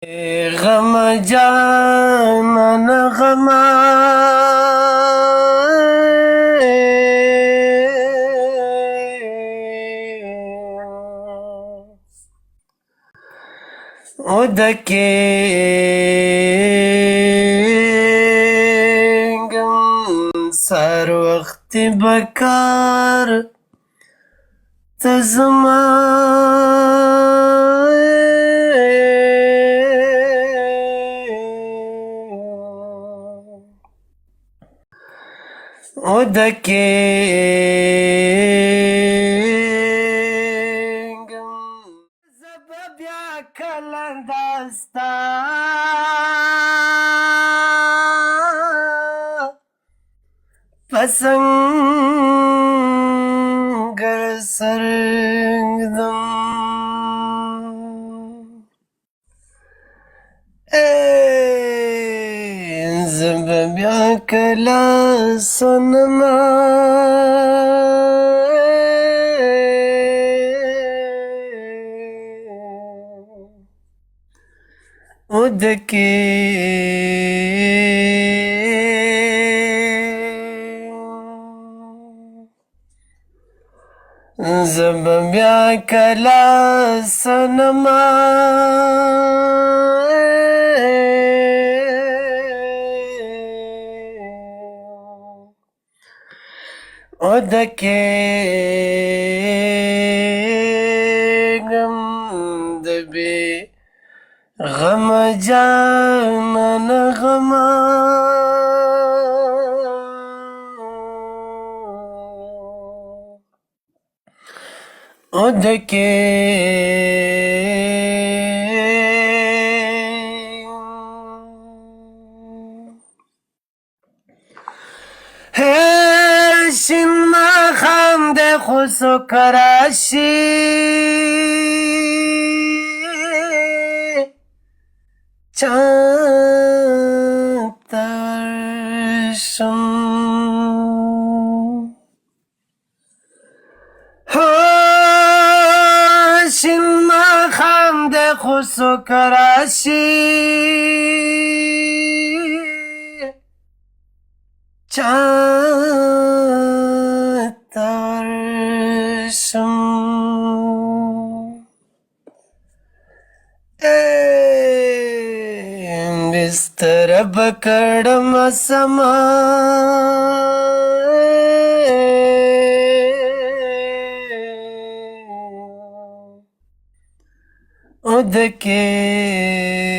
غم جان غما ودكي سار وقت بكار تزما ودكينغم سبب يا كلندستا پسنگر سرگدم سبب يا كلا صنما سبب يا كلا صنما ودكينغم دبي غم جان غما هشين ما خام ده خسو کراشی چانترشم هشين ما خام ده خسو کراشی چانترشم बिस्तर पकड़म समा उदके